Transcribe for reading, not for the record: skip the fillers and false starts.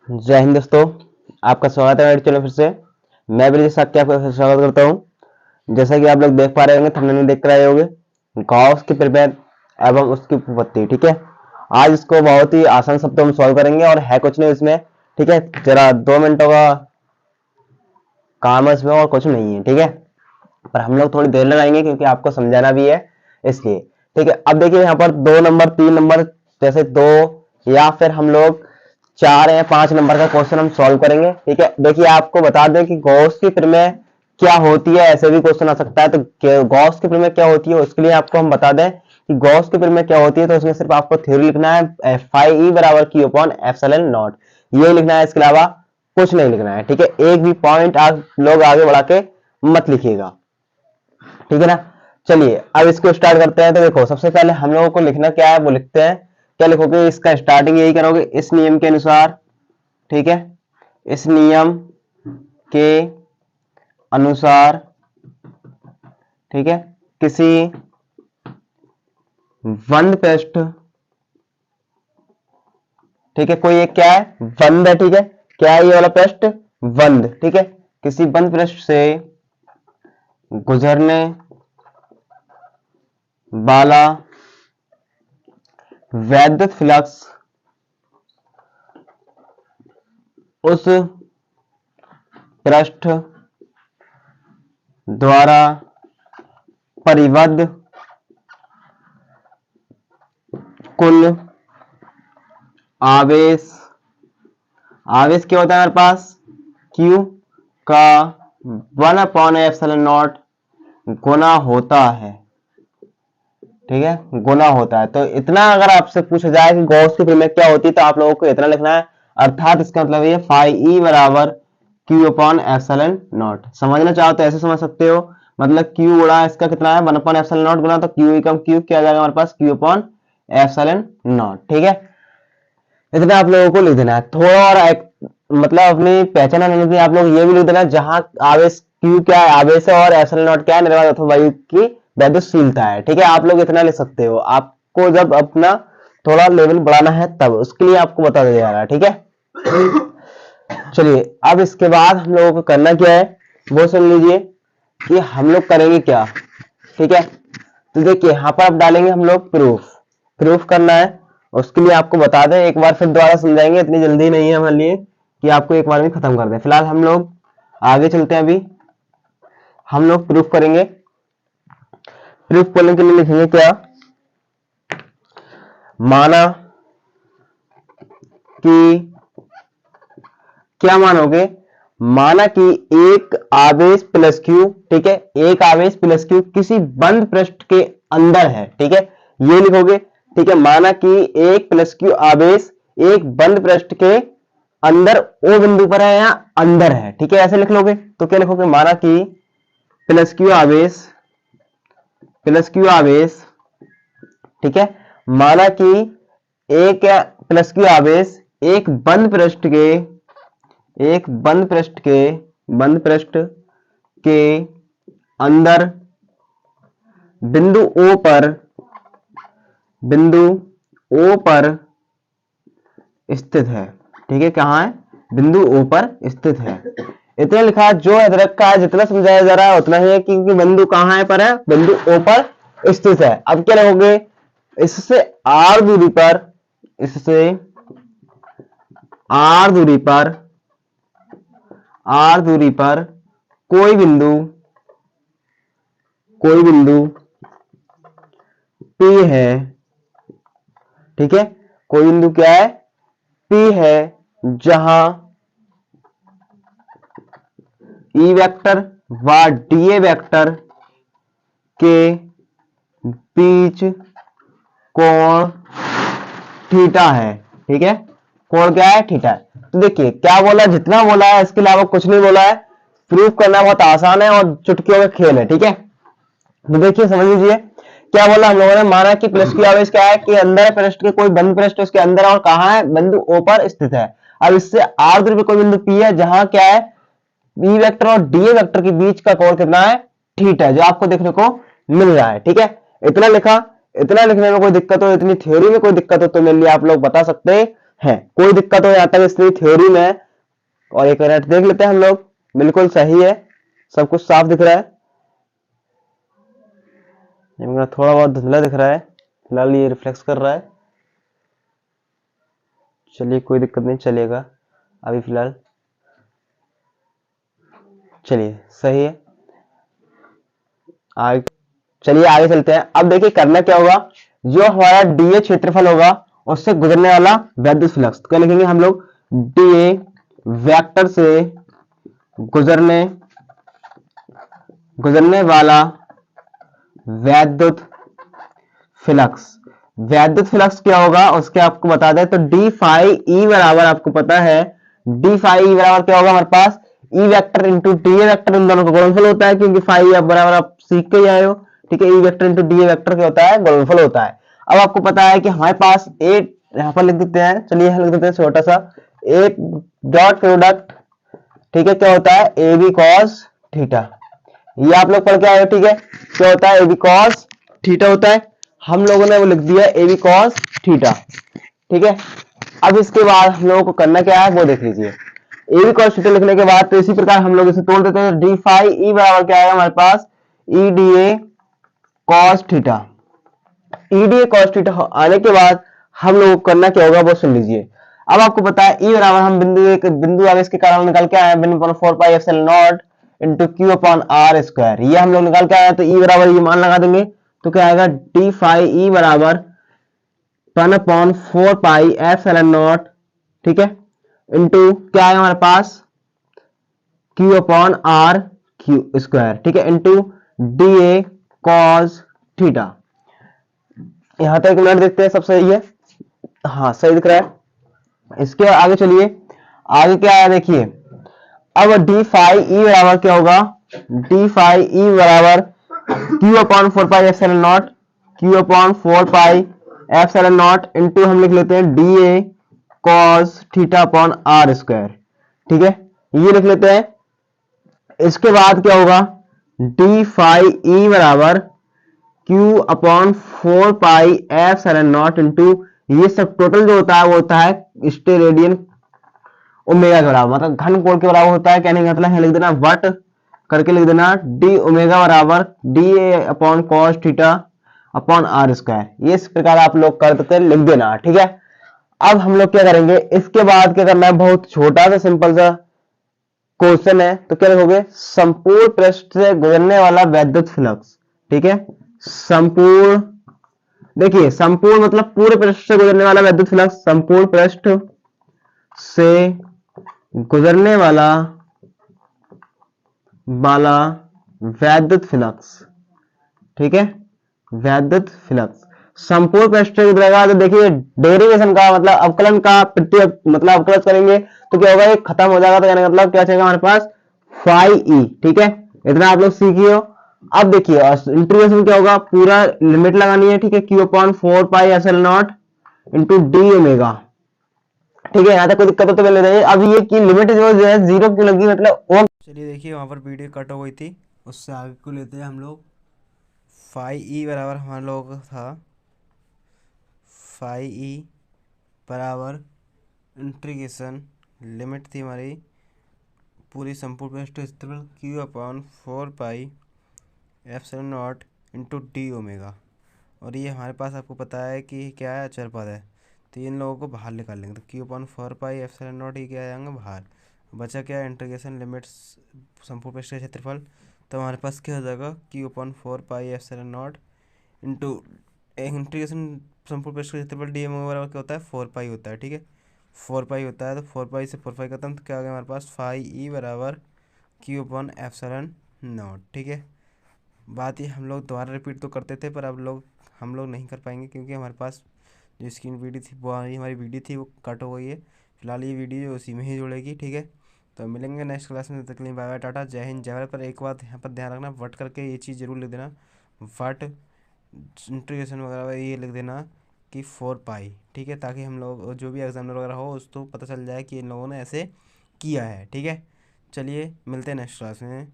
जय हिंद दोस्तों, आपका स्वागत है मेरे चैनल फिर से। मैं ब्रिजेश साहब आपका स्वागत करता हूं। जैसा कि आप लोग देख पा रहे होंगे, थंबनेल में देख रहे होंगे गॉस की प्रमेय एवं उसकी उपपत्ति। ठीक है, आज इसको बहुत ही आसान शब्दों में सॉल्व करेंगे और है कुछ नहीं इसमें। ठीक है, जरा 2 मिनटों का काम है इसमें और कुछ नहीं है। ठीक है, पर हम लोग थोड़ी देर लगाएंगे क्योंकि आपको समझाना भी है इसलिए। ठीक है, अब देखिए यहाँ पर 2 नंबर 3 नंबर जैसे 2 या फिर हम लोग 4 या 5 नंबर का क्वेश्चन हम सॉल्व करेंगे। ठीक है, देखिए आपको बता दें कि गॉस की प्रमेय क्या होती है, ऐसे भी क्वेश्चन आ सकता है। तो गॉस की प्रमेय क्या होती है उसके लिए आपको हम बता दें कि गॉस की प्रमेय क्या होती है। तो उसमें सिर्फ आपको थ्योरी लिखना है, फाई ई बराबर क्यू अपॉन एप्सिलॉन नॉट, ये लिखना है, इसके अलावा कुछ नहीं लिखना है। ठीक है, एक भी पॉइंट आप लोग आगे बढ़ा के मत लिखिएगा। ठीक है ना, चलिए अब इसको स्टार्ट करते हैं। तो देखो, सबसे पहले हम लोगों को लिखना क्या है वो लिखते हैं। क्या लिखोगे, इसका स्टार्टिंग यही करोगे, इस नियम के अनुसार। ठीक है, इस नियम के अनुसार, ठीक है, किसी बंद पृष्ठ, ठीक है, कोई एक क्या है, बंद है। ठीक है, क्या है ये वाला पृष्ठ, बंद। ठीक है, किसी बंद पृष्ठ से गुजरने वाला वैद्युत फ्लक्स उस पृष्ठ द्वारा परिबद्ध कुल आवेश, आवेश क्या होता है हमारे पास, Q का 1 अपॉन एप्सिलॉन नॉट गुना होता है। ठीक है, गुना होता है। तो इतना अगर आपसे पूछा जाए कि गॉस की प्रमेय क्या होती है तो आप लोगों को इतना लिखना है, अर्थात इसका मतलब ये फाई ई बराबर क्यू अपॉन एप्सिलॉन नॉट। समझना चाहो तो ऐसे समझ सकते हो, मतलब क्यू गुणा इसका कितना है 1 अपॉन एप्सिलॉन नॉट गुना, तो क्यू कम क्यू क्या आ जाएगा हमारे पास, क्यू अपॉन एप्सिलॉन नॉट। ठीक है, इतना आप लोगों को लिख देना है। थोड़ा और मतलब अपनी पहचान नहीं, आप लोग ये भी लिख देना जहां आवेश क्यू क्या है, आवेश है, और एप्सिलॉन नॉट क्या है, निर्वात अथवा वायु की वैद्युतशीलता है। ठीक है, आप लोग इतना लिख सकते हो। आपको जब अपना थोड़ा लेवल बढ़ाना है तब उसके लिए आपको बता दिया जा रहा है। ठीक है, चलिए अब इसके बाद हम लोगों को करना क्या है वो सुन लीजिए कि हम लोग करेंगे क्या। ठीक है, तो देखिए यहाँ पर आप डालेंगे हम लोग प्रूफ, प्रूफ करना है। उसके लिए आपको बता दें, एक बार फिर दोबारा समझाएंगे, इतनी जल्दी नहीं है हमारे लिए कि आपको एक बार में खत्म कर दें। फिलहाल हम लोग आगे चलते हैं। अभी हम लोग प्रूफ करेंगे। प्रूफ करने के लिए लिखेंगे क्या, माना कि, क्या मानोगे, माना कि एक आवेश प्लस क्यू, ठीक है, एक आवेश प्लस क्यू किसी बंद पृष्ठ के अंदर है। ठीक है, ये लिखोगे। ठीक है, माना कि एक प्लस क्यू आवेश एक बंद पृष्ठ के अंदर ओ बिंदु पर है या अंदर है। ठीक है, ऐसे लिख लोगे। तो क्या लिखोगे, माना कि प्लस क्यू आवेश, प्लस क्यू आवेश, ठीक है, माना कि एक प्लस क्यू आवेश एक बंद पृष्ठ के, एक बंद पृष्ठ के, बंद पृष्ठ के अंदर बिंदु O पर, बिंदु O पर स्थित है। ठीक है, कहां है, बिंदु O पर स्थित है। इतना लिखा, जो अदरक का है, जितना समझाया जा रहा है उतना ही है, क्योंकि बिंदु कहां है पर है, बिंदु O पर स्थित है। अब क्या लिखोगे, इससे R दूरी पर, इससे R दूरी पर, R दूरी पर कोई बिंदु, कोई बिंदु P है। ठीक है, कोई बिंदु क्या है, P है, जहां E वेक्टर व DA वेक्टर के बीच कोण थीटा है। ठीक है, कोण क्या है, थीटा है। तो देखिए क्या बोला, जितना बोला है इसके अलावा कुछ नहीं बोला है। प्रूफ करना बहुत आसान है और चुटकियों का खेल है। ठीक है, तो देखिए समझ लीजिए क्या बोला हम लोगों ने, माना कि प्लस की आवेश क्या है कि अंदर पृष्ठ के कोई बंद पृष्ठ उसके अंदर और कहां है, बिंदु O पर स्थित है। अब इससे R दूरी पे कोई बिंदु P है जहां क्या है, E वेक्टर और DA वेक्टर के बीच का कोण कितना है, थीटा है, जो आपको देखने को मिल रहा है। ठीक है, इतना लिखा। इतना लिखने में कोई दिक्कत हो, इतनी थ्योरी में कोई दिक्कत हो तो मेरे लिए आप लोग बता सकते हैं। है। कोई दिक्कत हो जाता है इसलिए थ्योरी में। और एक मिनट देख लेते हैं हम लोग, बिल्कुल सही है, सब कुछ साफ दिख रहा है। थोड़ा बहुत धुंधला दिख रहा है, फिलहाल ये रिफ्लेक्स कर रहा है। चलिए कोई दिक्कत नहीं, चलेगा अभी फिलहाल। चलिए सही है, आगे चलिए आगे चलते हैं। अब देखिए करना क्या होगा, जो हमारा डीए क्षेत्रफल होगा उससे गुजरने वाला वैद्युत फ्लक्स, तो क्या लिखेंगे हम लोग, डीए वेक्टर से गुजरने गुजरने वाला वैद्युत फ्लक्स। वैद्युत फ्लक्स क्या होगा उसके आपको बता दें, तो डी फाई ई बराबर आपको पता है, डी फाई ई बराबर क्या होगा हमारे पास, E vector into D A vector, इन दोनों का गुणनफल होता है, क्योंकि फाई अब बराबर आप सीख के ही आए हो। ठीक है, ई vector into D A vector क्या होता है, गुणनफल होता है। अब आपको पता है कि हमारे पास ए, यहां पर लिख देते हैं, चलिए लिख देते हैं छोटा सा, ए डॉट प्रोडक्ट, ठीक है, क्या होता है, ए बी कॉस थीटा। ये आप लोग पढ़ के आए हो। ठीक है, क्या होता है, ए बी कॉस थीटा होता है, हम लोगों ने वो लिख दिया ए बी कॉस थीटा। ठीक है, अब इसके बाद हम लोगों को करना क्या है वो देख लीजिए। ए बी कॉस थीटा लिखने के बाद तो इसी प्रकार हम लोग इसे तोड़ देते हैं, डी फाई ई बराबर क्या आएगा हमारे पास, E D A cos theta. E D A cos theta आने के बाद हम लोगों को करना क्या होगा वो सुन लीजिए। अब आपको पता है ई बराबर हम बिंदु आवेश के कारण निकाल के आए हैं, बिंदु 4 pi epsilon not into q upon r square, ये हम लोग निकाल के आए हैं। तो ई बराबर ये मान लगा देंगे, तो क्या आएगा, डी फाई ई बराबर 1 अपॉन 4 पाई एप्सिलॉन नॉट, ठीक है, इंटू क्या आएगा हमारे पास, Q upon R Q square, ठीक है, into D A cos theta. यहां तक मिनट देखते हैं, सब सही है, हाँ सही दिख रहा है। इसके आगे चलिए, आगे क्या है देखिए। अब डी फाई ई बराबर क्या होगा, डी फाई ई बराबर q upon 4 pi epsilon not, q upon 4 pi epsilon not into हम लिख लेते हैं d A cos theta upon r square. ठीक है, ये लिख लेते हैं। इसके बाद क्या होगा, डी फाई ई बराबर q upon 4 pi epsilon not into, ये सब टोटल जो होता है वो होता है स्टेरेडियन ओमेगा के बराबर, मतलब घन कोण के बराबर होता है। कहने का मतलब है लिख देना वट करके लिख देना डी ओमेगा बराबर d A upon cos theta upon r square. ये इस प्रकार आप लोग करके लिख देना। ठीक है, अब हम लोग क्या करेंगे, इसके बाद क्या करना है, बहुत छोटा सा सिंपल सा क्वेश्चन है। तो क्या लिखोगे, संपूर्ण पृष्ठ से गुजरने वाला वैद्युत फ्लक्स। ठीक है, संपूर्ण, देखिए संपूर्ण मतलब पूरे पृष्ठ से गुजरने वाला वैद्युत फ्लक्स, संपूर्ण पृष्ठ से गुजरने वाला वैद्युत फ्लक्स। ठीक है, वैद्युत फ्लक्स संपूर्ण पृष्ठ से गुजरेगा। तो देखिए डेरिवेशन का मतलब अवकलन का मतलब अवकलन करेंगे तो क्या होगा, ये खत्म हो जाएगा। तो कहने का मतलब क्या चाहिए हमारे पास, फाई ई। ठीक है, इतना आप लोग सीखिए हो। अब देखिए इंटीग्रेशन क्या होगा, पूरा लिमिट लगानी है। ठीक है, Q upon 4 pi epsilon not into D omega. ठीक है, यहाँ तक कोई दिक्कत हो तो ले रही है। अब ये की लिमिट जो है 0 क्यों लगी, मतलब वो, चलिए देखिए वहां पर वीडियो कट हो गई थी, उससे आगे को लेते हैं हम लोग। फाई ई बराबर हमारे लोग था, फाई ई बराबर इंटीग्रेशन, लिमिट थी हमारी पूरी संपूर्ण पृष्ठ क्षेत्रफल Q upon 4 pi epsilon not into D omega. और ये हमारे पास आपको पता है कि क्या है, अचर पद है। तो इन लोगों को बाहर निकाल लेंगे, तो Q upon 4 pi epsilon not ये क्या आएंगे बाहर, बचा क्या, इंटीग्रेशन लिमिट्स संपूर्ण पृष्ठ का क्षेत्रफल। तो हमारे पास क्या हो जाएगा, Q upon 4 pi epsilon not into integration संपूर्ण पृष्ठ का क्षेत्रफल डी एम बराबर क्या होता है, 4 पाई होता है। ठीक है, 4 पाई होता है, तो 4 पाई से 4 पाई खत्म, तो क्या आ गया हमारे पास, फाई ई बराबर क्यू अपॉन एप्सिलॉन नॉट। ठीक है, बात ये हम लोग दोबारा रिपीट तो करते थे, पर अब हम लोग नहीं कर पाएंगे, क्योंकि हमारे पास जो स्क्रीन वीडियो थी वो हमारी वीडियो थी वो कट हो गई है। फिलहाल ये वीडियो उसी में ही जुड़ेगी। ठीक है, तो मिलेंगे नेक्स्ट क्लास में, तब तक के लिए बाय बाय, टाटा, जय हिंद जय भारत। पर एक बात यहाँ पर ध्यान रखना, वट करके ये चीज़ जरूर लिख देना, वट इंटीग्रेशन वगैरह ये लिख देना कि 4 पाई। ठीक है, ताकि हम लोग जो भी एग्जामिनर वगैरह हो उसको पता चल जाए कि इन लोगों ने ऐसे किया है। ठीक है, चलिए मिलते हैं नेक्स्ट क्लास में।